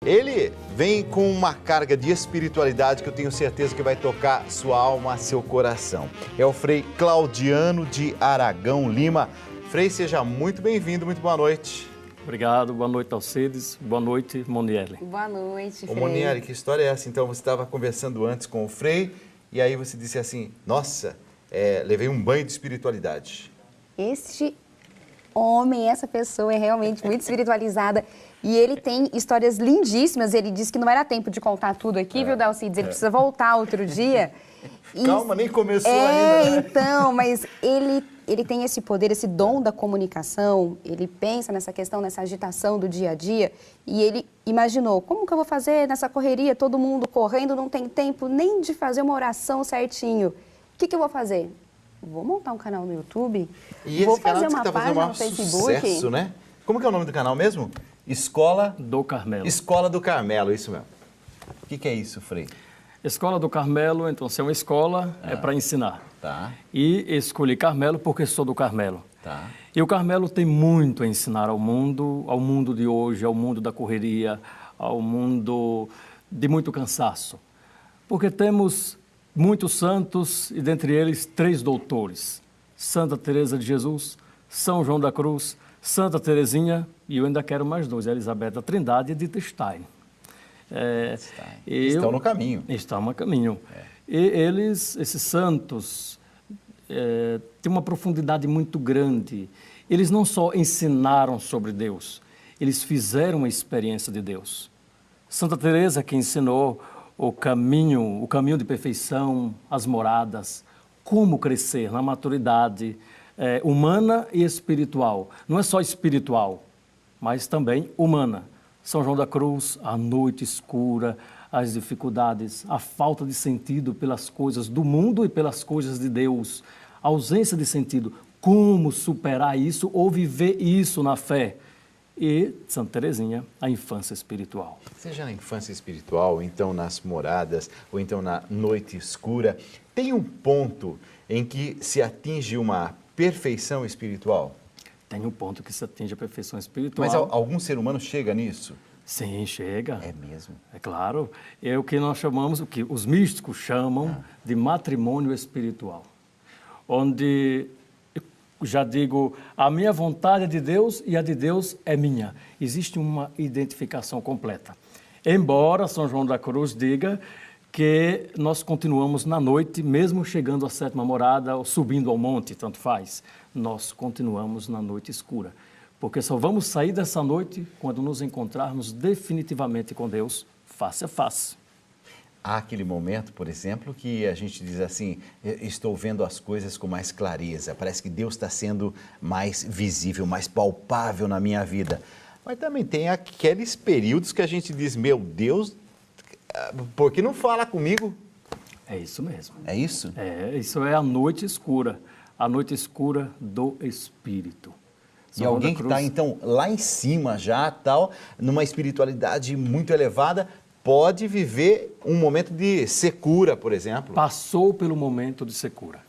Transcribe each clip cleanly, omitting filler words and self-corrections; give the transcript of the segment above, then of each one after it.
Ele vem com uma carga de espiritualidade que eu tenho certeza que vai tocar sua alma, seu coração. É o Frei Claudiano de Aragão Lima. Frei, seja muito bem-vindo, muito boa noite. Obrigado, boa noite, Alcides. Boa noite, Moniele. Boa noite, Frei. Ô Moniele, que história é essa? Então, você estava conversando antes com o Frei e aí você disse assim, nossa, levei um banho de espiritualidade. Este homem, essa pessoa é realmente muito espiritualizada e ele tem histórias lindíssimas. Ele disse que não era tempo de contar tudo aqui, viu, Dalcides? Ele precisa voltar outro dia. Calma, nem começou ainda. Né? Então, mas ele tem esse poder, esse dom da comunicação, ele pensa nessa questão, nessa agitação do dia a dia, e ele imaginou, como que eu vou fazer nessa correria, todo mundo correndo, não tem tempo nem de fazer uma oração certinho. O que eu vou fazer? Vou montar um canal no YouTube, e vou esse canal fazer que uma tá página no Facebook. Sucesso, né? Como que é o nome do canal mesmo? Escola do Carmelo. Escola do Carmelo, isso mesmo. O que é isso, Frei? Escola do Carmelo, então, se é uma escola, é para ensinar. Tá. E escolhi Carmelo porque sou do Carmelo. Tá. E o Carmelo tem muito a ensinar ao mundo de hoje, ao mundo da correria, ao mundo de muito cansaço. Porque temos muitos santos e dentre eles 3 doutores. Santa Teresa de Jesus, São João da Cruz, Santa Teresinha e eu ainda quero mais 2, Elizabeth da Trindade e Edith Stein. Estão no caminho. Estão no caminho. E eles, esses santos, têm uma profundidade muito grande. Eles não só ensinaram sobre Deus, eles fizeram uma experiência de Deus. Santa Teresa que ensinou o caminho de perfeição, as moradas, como crescer na maturidade humana e espiritual. Não é só espiritual, mas também humana. São João da Cruz, a noite escura, as dificuldades, a falta de sentido pelas coisas do mundo e pelas coisas de Deus, a ausência de sentido, como superar isso ou viver isso na fé. E Santa Teresinha, a infância espiritual. Seja na infância espiritual, ou então nas moradas, ou então na noite escura, tem um ponto em que se atinge uma perfeição espiritual? Tem um ponto que se atinge a perfeição espiritual. Mas algum ser humano chega nisso? Sim, chega. É mesmo? É claro. É o que nós chamamos, o que os místicos chamam de matrimônio espiritual. Onde, já digo, a minha vontade é de Deus e a de Deus é minha. Existe uma identificação completa. Embora São João da Cruz diga que nós continuamos na noite, mesmo chegando à 7ª morada ou subindo ao monte, tanto faz, nós continuamos na noite escura. Porque só vamos sair dessa noite quando nos encontrarmos definitivamente com Deus, face a face. Há aquele momento, por exemplo, que a gente diz assim, estou vendo as coisas com mais clareza, parece que Deus está sendo mais visível, mais palpável na minha vida. Mas também tem aqueles períodos que a gente diz, meu Deus, por que não fala comigo? É isso mesmo. É isso? Isso é a noite escura do Espírito. E alguém que está, então, lá em cima já, tal, numa espiritualidade muito elevada, pode viver um momento de secura, por exemplo. Passou pelo momento de secura.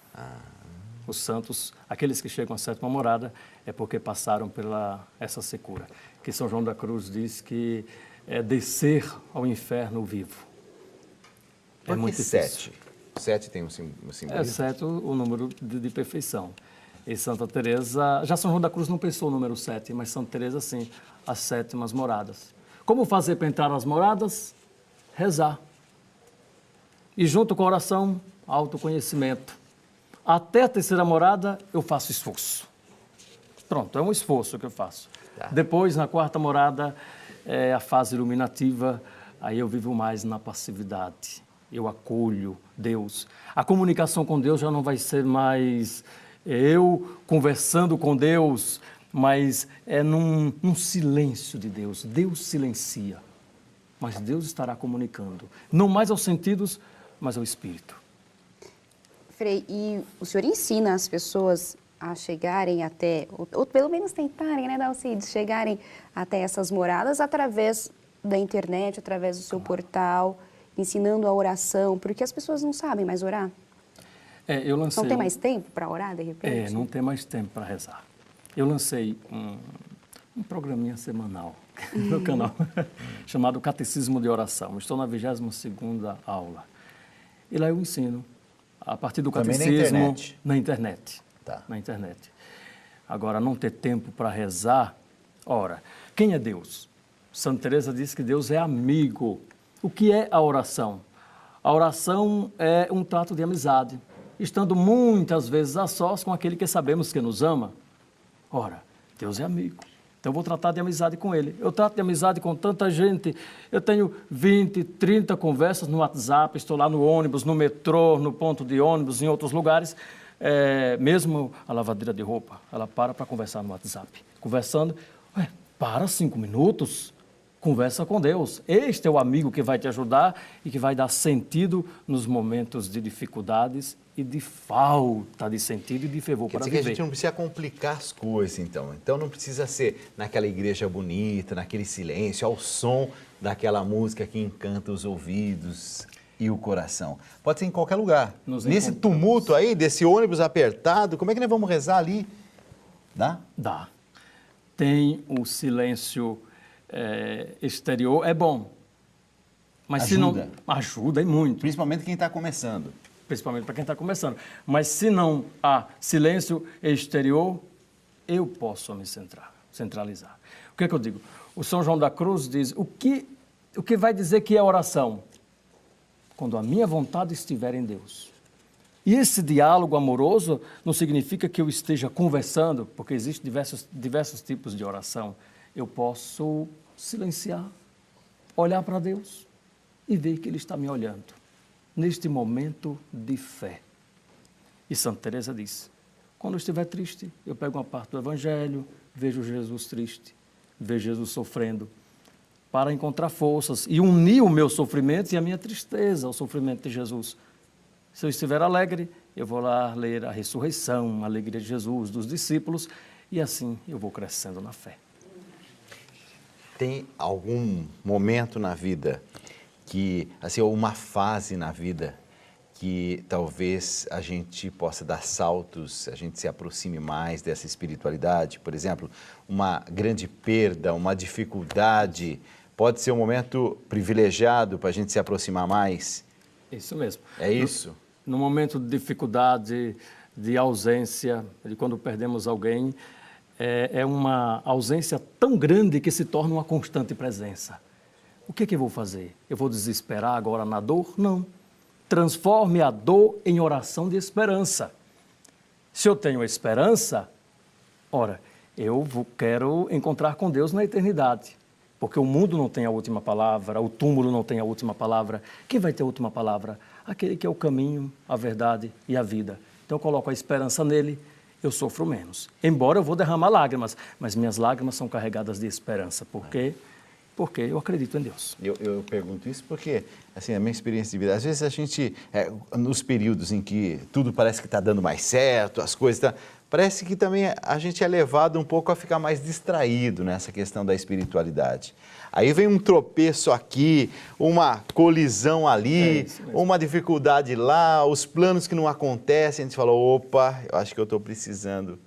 Os santos, aqueles que chegam à 7ª morada, é porque passaram pela essa secura. Que São João da Cruz diz que é descer ao inferno vivo. Por que muito 7? 7 tem um simbolismo? 7 o número de perfeição. E Santa Teresa, já São João da Cruz não pensou o número 7, mas Santa Teresa sim, as 7ª moradas. Como fazer para entrar nas moradas? Rezar. E junto com a oração, autoconhecimento. Até a 3ª morada eu faço esforço. Pronto, é um esforço que eu faço. Tá. Depois, na 4ª morada, é a fase iluminativa, aí eu vivo mais na passividade. Eu acolho Deus. A comunicação com Deus já não vai ser mais eu conversando com Deus, mas é num silêncio de Deus. Deus silencia, mas Deus estará comunicando. Não mais aos sentidos, mas ao Espírito. Frei, e o senhor ensina as pessoas a chegarem até, ou pelo menos tentarem, né, Dalcides, chegarem até essas moradas através da internet, através do seu portal, ensinando a oração, porque as pessoas não sabem mais orar. Eu lancei não tem mais tempo para orar, de repente? Não tem mais tempo para rezar. Eu lancei um programinha semanal no canal, chamado Catecismo de Oração. Estou na 22ª aula. E lá eu ensino, a partir do Também catecismo... na internet? Na internet. Tá. Na internet. Agora, não ter tempo para rezar... Ora, quem é Deus? Santa Teresa diz que Deus é amigo. O que é a oração? A oração é um trato de amizade, estando muitas vezes a sós com aquele que sabemos que nos ama. Ora, Deus é amigo. Então, eu vou tratar de amizade com Ele. Eu trato de amizade com tanta gente. Eu tenho 20, 30 conversas no WhatsApp, estou lá no ônibus, no metrô, no ponto de ônibus, em outros lugares. Mesmo a lavadeira de roupa, ela para conversar no WhatsApp. Conversando, para 5 minutos, conversa com Deus. Este é o amigo que vai te ajudar e que vai dar sentido nos momentos de dificuldades e de falta de sentido e de fervor para Quer dizer viver. que a gente não precisa complicar as coisas, então. Então não precisa ser naquela igreja bonita, naquele silêncio, ao som daquela música que encanta os ouvidos e o coração. Pode ser em qualquer lugar. Nesse tumulto aí, desse ônibus apertado, como é que nós vamos rezar ali? Dá? Dá. Tem o silêncio exterior, é bom. Mas Ajuda. se não... Ajuda e muito. Principalmente quem está começando. Principalmente para quem está começando. Mas se não há silêncio exterior, eu posso me centralizar. O que é que eu digo? O São João da Cruz diz, o que vai dizer que é oração? Quando a minha vontade estiver em Deus. E esse diálogo amoroso não significa que eu esteja conversando, porque existem diversos tipos de oração. Eu posso silenciar, olhar para Deus e ver que Ele está me olhando, neste momento de fé. E Santa Teresa diz, quando eu estiver triste, eu pego uma parte do Evangelho, vejo Jesus triste, vejo Jesus sofrendo, para encontrar forças e unir o meu sofrimento e a minha tristeza ao sofrimento de Jesus. Se eu estiver alegre, eu vou lá ler a ressurreição, a alegria de Jesus, dos discípulos, e assim eu vou crescendo na fé. Tem algum momento na vida que, assim, ou uma fase na vida que talvez a gente possa dar saltos, a gente se aproxime mais dessa espiritualidade? Por exemplo, uma grande perda, uma dificuldade, pode ser um momento privilegiado para a gente se aproximar mais? Isso mesmo. É isso? No momento de dificuldade, de ausência, de quando perdemos alguém, é uma ausência tão grande que se torna uma constante presença. O que é que eu vou fazer? Eu vou desesperar agora na dor? Não. Transforme a dor em oração de esperança. Se eu tenho esperança, ora, quero encontrar com Deus na eternidade. Porque o mundo não tem a última palavra, o túmulo não tem a última palavra. Quem vai ter a última palavra? Aquele que é o caminho, a verdade e a vida. Então eu coloco a esperança nele, eu sofro menos. Embora eu vou derramar lágrimas, mas minhas lágrimas são carregadas de esperança. Por quê? Porque eu acredito em Deus. Eu pergunto isso porque, assim, a minha experiência de vida, às vezes a gente, nos períodos em que tudo parece que está dando mais certo, as coisas, parece que também a gente é levado um pouco a ficar mais distraído nessa questão da espiritualidade. Aí vem um tropeço aqui, uma colisão ali, uma dificuldade lá, os planos que não acontecem, a gente fala, opa, eu acho que eu estou precisando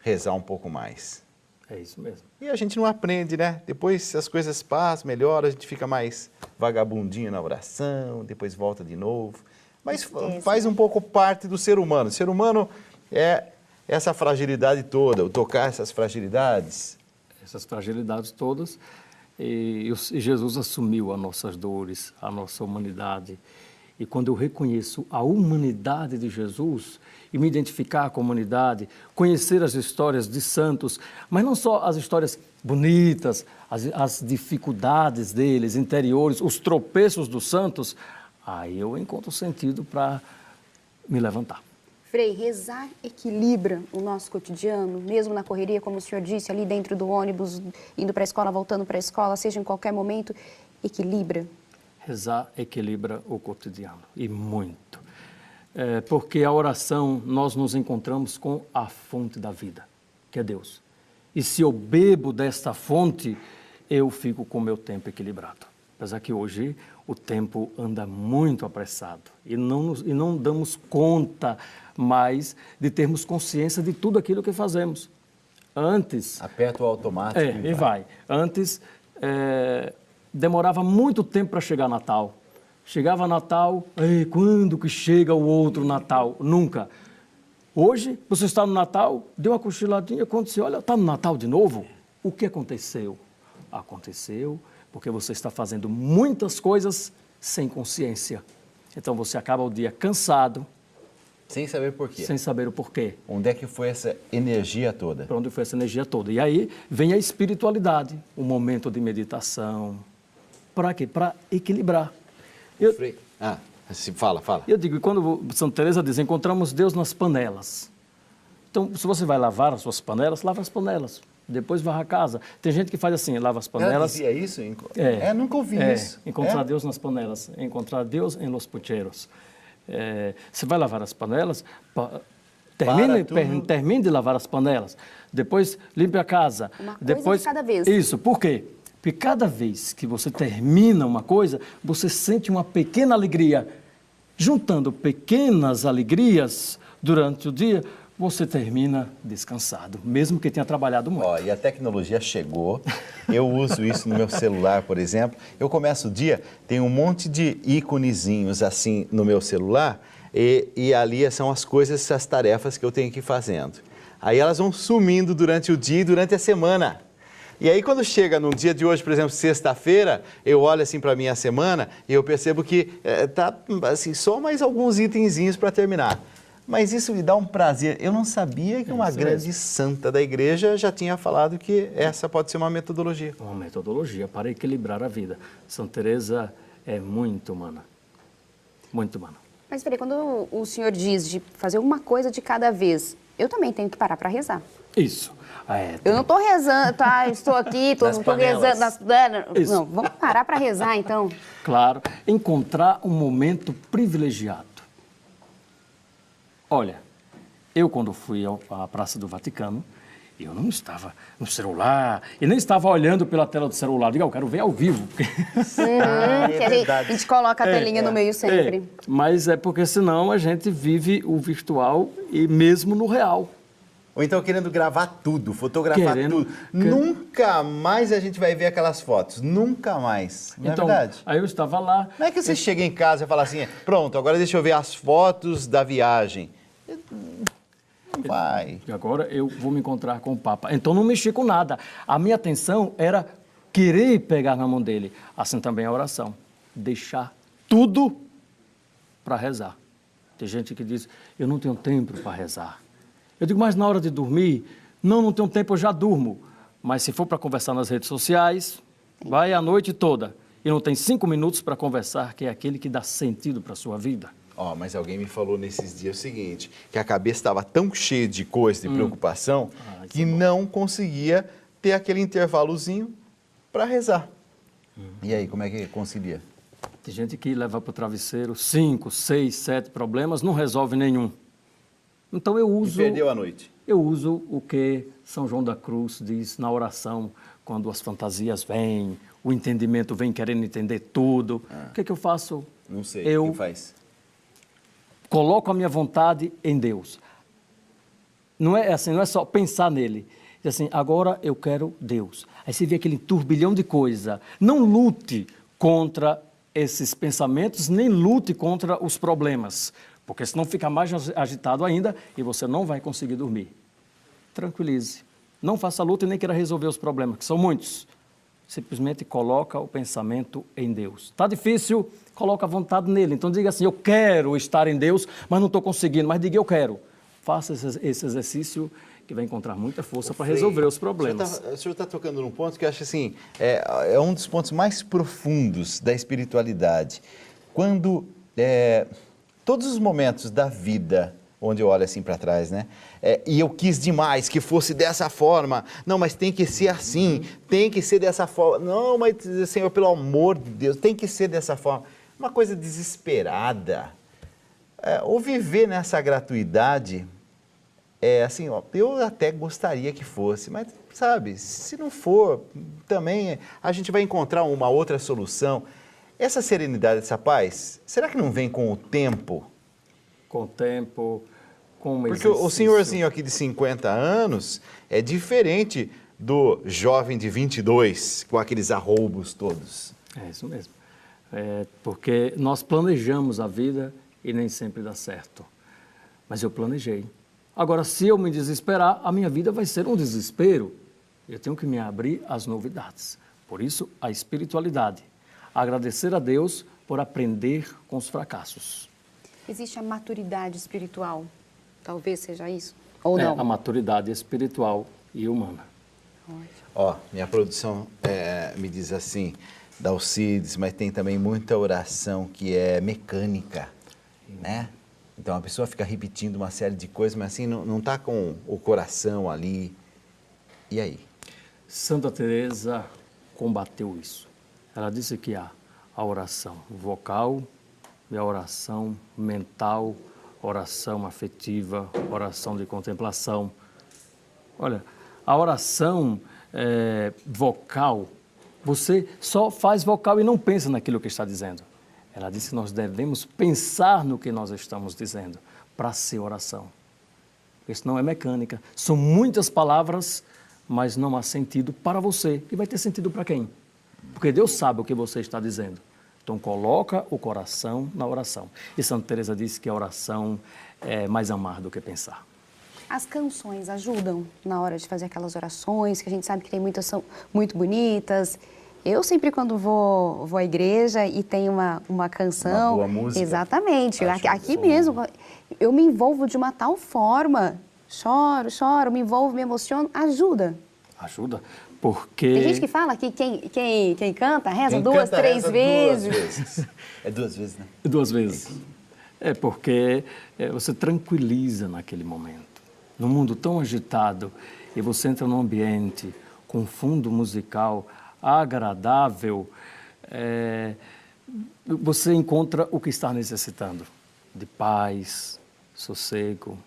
rezar um pouco mais. É isso mesmo. E a gente não aprende, né? Depois as coisas passam, melhora, a gente fica mais vagabundinho na oração, depois volta de novo. Mas faz um pouco parte do ser humano. O ser humano é essa fragilidade toda, o tocar essas fragilidades. Essas fragilidades todas. E Jesus assumiu as nossas dores, a nossa humanidade. E quando eu reconheço a humanidade de Jesus e me identificar com a humanidade, conhecer as histórias de santos, mas não só as histórias bonitas, as dificuldades deles, interiores, os tropeços dos santos, aí eu encontro sentido para me levantar. Frei, rezar equilibra o nosso cotidiano, mesmo na correria, como o senhor disse, ali dentro do ônibus, indo para a escola, voltando para a escola, seja em qualquer momento, equilibra? Rezar equilibra o cotidiano, e muito. Porque a oração, nós nos encontramos com a fonte da vida, que é Deus. E se eu bebo desta fonte, eu fico com o meu tempo equilibrado. Apesar que hoje o tempo anda muito apressado e não damos conta mais de termos consciência de tudo aquilo que fazemos. Antes... Aperta o automático e vai. Antes, demorava muito tempo para chegar Natal. Chegava Natal, quando que chega o outro Natal? Nunca. Hoje, você está no Natal, deu uma cochiladinha, quando você olha, está no Natal de novo? O que aconteceu? Aconteceu porque você está fazendo muitas coisas sem consciência. Então, você acaba o dia cansado. Sem saber por quê. Sem saber o porquê. Onde é que foi essa energia toda? Para onde foi essa energia toda? E aí vem a espiritualidade, o momento de meditação. Para quê? Para equilibrar. Fala. Eu digo, e quando Santa Teresa diz, encontramos Deus nas panelas. Então, se você vai lavar as suas panelas, lava as panelas. Depois varra a casa. Tem gente que faz assim, lava as panelas. Ela dizia isso? Nunca ouvi isso. Encontrar Deus nas panelas. Encontrar Deus em los pucheros. Você vai lavar as panelas, termine de lavar as panelas. Depois, limpe a casa. Uma coisa depois, de cada vez. Isso, por quê? Porque cada vez que você termina uma coisa, você sente uma pequena alegria. Juntando pequenas alegrias durante o dia, você termina descansado, mesmo que tenha trabalhado muito. E a tecnologia chegou, eu uso isso no meu celular, por exemplo. Eu começo o dia, tem um monte de íconezinhos assim no meu celular e ali são as coisas, as tarefas que eu tenho que ir fazendo. Aí elas vão sumindo durante o dia e durante a semana. E aí quando chega num dia de hoje, por exemplo, sexta-feira, eu olho assim para a minha semana e eu percebo que tá assim, só mais alguns itenzinhos para terminar. Mas isso me dá um prazer. Eu não sabia que uma grande santa da igreja já tinha falado que essa pode ser uma metodologia. Uma metodologia para equilibrar a vida. Santa Teresa é muito humana. Muito humana. Mas peraí, quando o senhor diz de fazer uma coisa de cada vez, eu também tenho que parar para rezar. Isso. Eu não estou rezando, estou aqui, estou rezando. Isso. Não, vamos parar para rezar então. Claro. Encontrar um momento privilegiado. Olha, eu quando fui à Praça do Vaticano, eu não estava no celular e nem estava olhando pela tela do celular. Digo, eu quero ver ao vivo. A gente coloca a telinha no meio sempre. Mas é porque senão a gente vive o virtual e mesmo no real. Ou então querendo gravar tudo, fotografar tudo. Nunca mais a gente vai ver aquelas fotos. Nunca mais. Não é verdade? Aí eu estava lá. Não é que você chega em casa e fala assim, pronto, agora deixa eu ver as fotos da viagem. Não vai. E agora eu vou me encontrar com o Papa. Então não mexi com nada. A minha atenção era querer pegar na mão dele. Assim também a oração. Deixar tudo para rezar. Tem gente que diz, eu não tenho tempo para rezar. Eu digo, mas na hora de dormir, não tenho tempo, eu já durmo. Mas se for para conversar nas redes sociais, vai a noite toda. E não tem 5 minutos para conversar, que é aquele que dá sentido para a sua vida. Mas alguém me falou nesses dias o seguinte, que a cabeça estava tão cheia de coisa, de preocupação, que não conseguia ter aquele intervalozinho para rezar. E aí, como é que concilia? Tem gente que leva para o travesseiro 5, 6, 7 problemas, não resolve nenhum. Então eu uso... E perdeu a noite. Eu uso o que São João da Cruz diz na oração, quando as fantasias vêm, o entendimento vem querendo entender tudo. O que é que eu faço? Não sei, o que faz? Coloco a minha vontade em Deus. Não é assim, não é só pensar nele. Diz assim, agora eu quero Deus. Aí você vê aquele turbilhão de coisa. Não lute contra esses pensamentos, nem lute contra os problemas, porque senão fica mais agitado ainda e você não vai conseguir dormir. Tranquilize. Não faça luta e nem queira resolver os problemas, que são muitos. Simplesmente coloca o pensamento em Deus. Está difícil? Coloca a vontade nele. Então diga assim, eu quero estar em Deus, mas não estou conseguindo. Mas diga, eu quero. Faça esse exercício que vai encontrar muita força para resolver os problemas. O senhor está tocando num ponto que eu acho assim, é um dos pontos mais profundos da espiritualidade. Quando todos os momentos da vida, onde eu olho assim para trás, né? E eu quis demais que fosse dessa forma. Não, mas tem que ser assim, tem que ser dessa forma. Não, mas Senhor, pelo amor de Deus, tem que ser dessa forma. Uma coisa desesperada. Ou viver nessa gratuidade, assim, eu até gostaria que fosse, mas, sabe, se não for, também a gente vai encontrar uma outra solução. Essa serenidade, essa paz, será que não vem com o tempo? Com o tempo, como Porque o exercício. senhorzinho aqui de 50 anos é diferente do jovem de 22, com aqueles arroubos todos. É isso mesmo. Porque nós planejamos a vida e nem sempre dá certo. Mas eu planejei. Agora, se eu me desesperar, a minha vida vai ser um desespero. Eu tenho que me abrir às novidades. Por isso, a espiritualidade. Agradecer a Deus por aprender com os fracassos. Existe a maturidade espiritual? Talvez seja isso? Ou não? A maturidade espiritual e humana. Ó, minha produção me diz assim, Dalcides, mas tem também muita oração que é mecânica, né? Então a pessoa fica repetindo uma série de coisas, mas assim não está com o coração ali. E aí? Santa Teresa combateu isso. Ela disse que há a oração vocal e a oração mental, oração afetiva, oração de contemplação. Olha, a oração vocal, você só faz vocal e não pensa naquilo que está dizendo. Ela disse que nós devemos pensar no que nós estamos dizendo para ser oração. Isso não é mecânica. São muitas palavras, mas não há sentido para você. E vai ter sentido para quem? Porque Deus sabe o que você está dizendo. Então, coloca o coração na oração. E Santa Teresa disse que a oração é mais amar do que pensar. As canções ajudam na hora de fazer aquelas orações, que a gente sabe que tem muitas, são muito bonitas. Eu sempre, quando vou à igreja e tem uma canção... Uma boa música. Exatamente. Aqui mesmo, eu me envolvo de uma tal forma. Choro, me envolvo, me emociono. Ajuda. Ajuda, porque... Tem gente que fala que quem canta, reza Quem duas, canta, três reza vezes. 2 vezes. É 2 vezes, né? 2 vezes. É porque você tranquiliza naquele momento. Num mundo tão agitado, e você entra num ambiente com fundo musical agradável, você encontra o que está necessitando, de paz, sossego,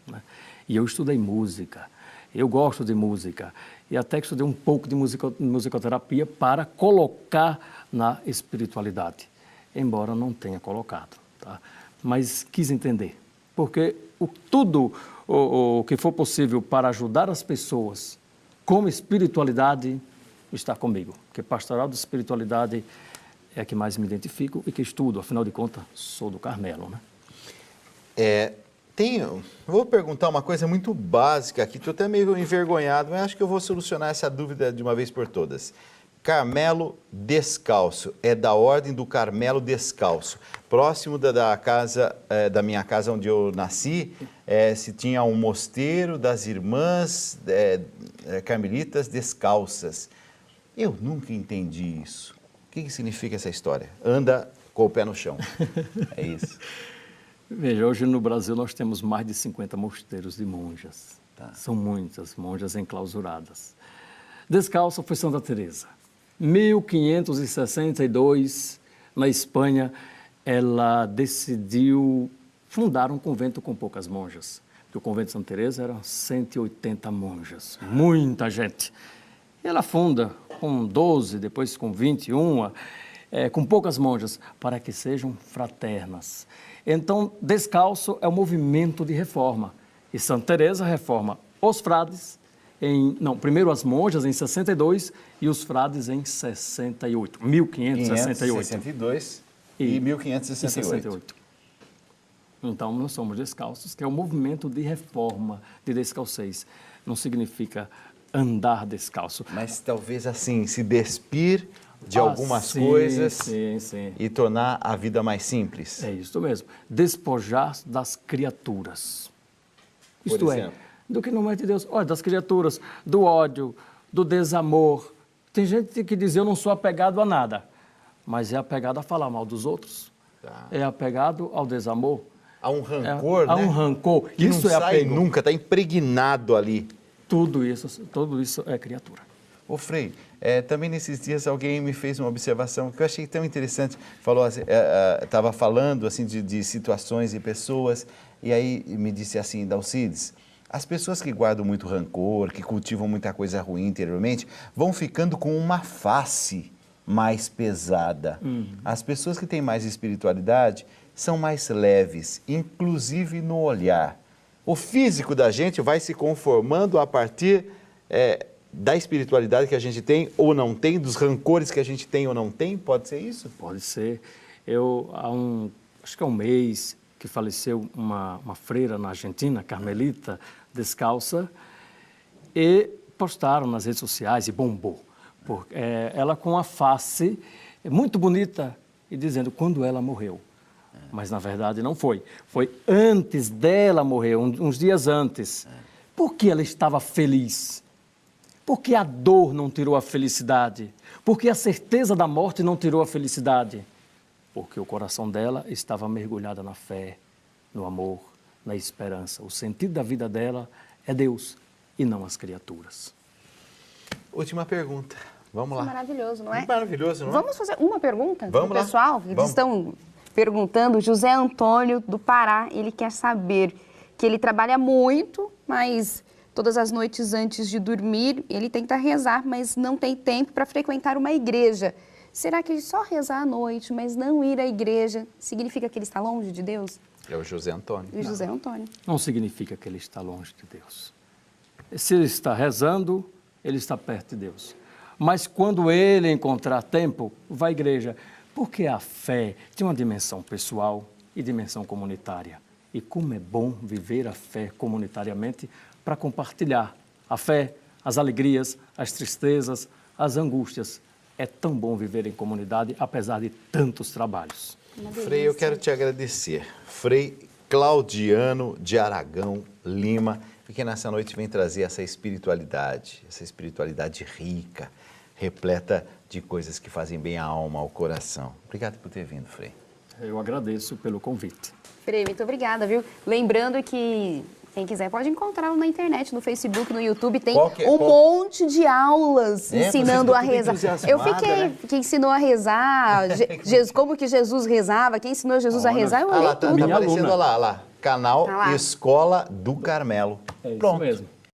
né? E eu estudei música, eu gosto de música, e até que estudei um pouco de musicoterapia para colocar na espiritualidade, embora não tenha colocado, tá? Mas quis entender, porque tudo o que for possível para ajudar as pessoas com espiritualidade está comigo, porque pastoral de espiritualidade é a que mais me identifico e que estudo, afinal de contas, sou do Carmelo, né? Vou perguntar uma coisa muito básica aqui, estou até meio envergonhado, mas acho que eu vou solucionar essa dúvida de uma vez por todas. Carmelo Descalço, é da Ordem do Carmelo Descalço. Próximo da minha casa onde eu nasci, se tinha um mosteiro das irmãs carmelitas descalças. Eu nunca entendi isso. O que significa essa história? Anda com o pé no chão. É isso. Veja, hoje no Brasil nós temos mais de 50 mosteiros de monjas. Tá. São muitas monjas enclausuradas. Descalça foi Santa Teresa. 1562, na Espanha, ela decidiu fundar um convento com poucas monjas. Porque o convento de Santa Teresa eram 180 monjas, muita gente. E ela funda com 12, depois com 21, com poucas monjas, para que sejam fraternas. Então, Descalço é um movimento de reforma. E Santa Teresa reforma os frades, primeiro as monjas em 62 e os frades em 68, 1568. 562 e 1568. Então, nós somos descalços, que é um movimento de reforma, de descalcez. Não significa andar descalço. Mas talvez assim, se despir de algumas coisas e tornar a vida mais simples. É isso mesmo. Despojar das criaturas. Isto é, do que não é de Deus. Olha, das criaturas, do ódio, do desamor. Tem gente que diz, eu não sou apegado a nada, mas é apegado a falar mal dos outros. Tá. É apegado ao desamor. Há um rancor, né? Há um rancor. Que isso não é sai apego. nunca, está impregnado ali. Tudo isso é criatura. Ô Frei, também nesses dias alguém me fez uma observação que eu achei tão interessante. Falou, estava falando assim de situações e pessoas, e aí me disse assim, Dalcides, as pessoas que guardam muito rancor, que cultivam muita coisa ruim interiormente, vão ficando com uma face mais pesada. As pessoas que têm mais espiritualidade são mais leves, inclusive no olhar. O físico da gente vai se conformando a partir da espiritualidade que a gente tem ou não tem, dos rancores que a gente tem ou não tem? Pode ser isso? Pode ser. Acho que há um mês que faleceu uma freira na Argentina, carmelita, descalça, e postaram nas redes sociais e bombou. Ela com a face muito bonita e dizendo quando ela morreu. Mas, na verdade, não foi. Foi antes dela morrer, uns dias antes. Por que ela estava feliz? Porque a dor não tirou a felicidade? Porque a certeza da morte não tirou a felicidade? Porque o coração dela estava mergulhado na fé, no amor, na esperança. O sentido da vida dela é Deus e não as criaturas. Última pergunta. Vamos lá. Maravilhoso, não é? Maravilhoso, não é? Vamos fazer uma pergunta Vamos do lá. pessoal? Eles estão perguntando. José Antônio, do Pará, ele quer saber que ele trabalha muito, mas todas as noites antes de dormir, ele tenta rezar, mas não tem tempo para frequentar uma igreja. Será que só rezar à noite, mas não ir à igreja, significa que ele está longe de Deus? É o José Antônio. E o José Antônio. Não significa que ele está longe de Deus. Se ele está rezando, ele está perto de Deus. Mas quando ele encontrar tempo, vá à igreja. Porque a fé tem uma dimensão pessoal e dimensão comunitária. E como é bom viver a fé comunitariamente para compartilhar a fé, as alegrias, as tristezas, as angústias. É tão bom viver em comunidade, apesar de tantos trabalhos. Frei, eu quero te agradecer. Frei Claudiano de Aragão Lima, porque nessa noite vem trazer essa espiritualidade rica, repleta de coisas que fazem bem à alma, ao coração. Obrigado por ter vindo, Frei. Eu agradeço pelo convite. Frei, muito obrigada, viu? Lembrando que quem quiser pode encontrá-lo na internet, no Facebook, no YouTube. Tem monte de aulas ensinando a rezar. Eu fiquei, que ensinou a rezar, como que Jesus rezava, quem ensinou Jesus a rezar, eu olhei tudo. Tá aparecendo lá, canal Escola do Carmelo. É isso Pronto. mesmo.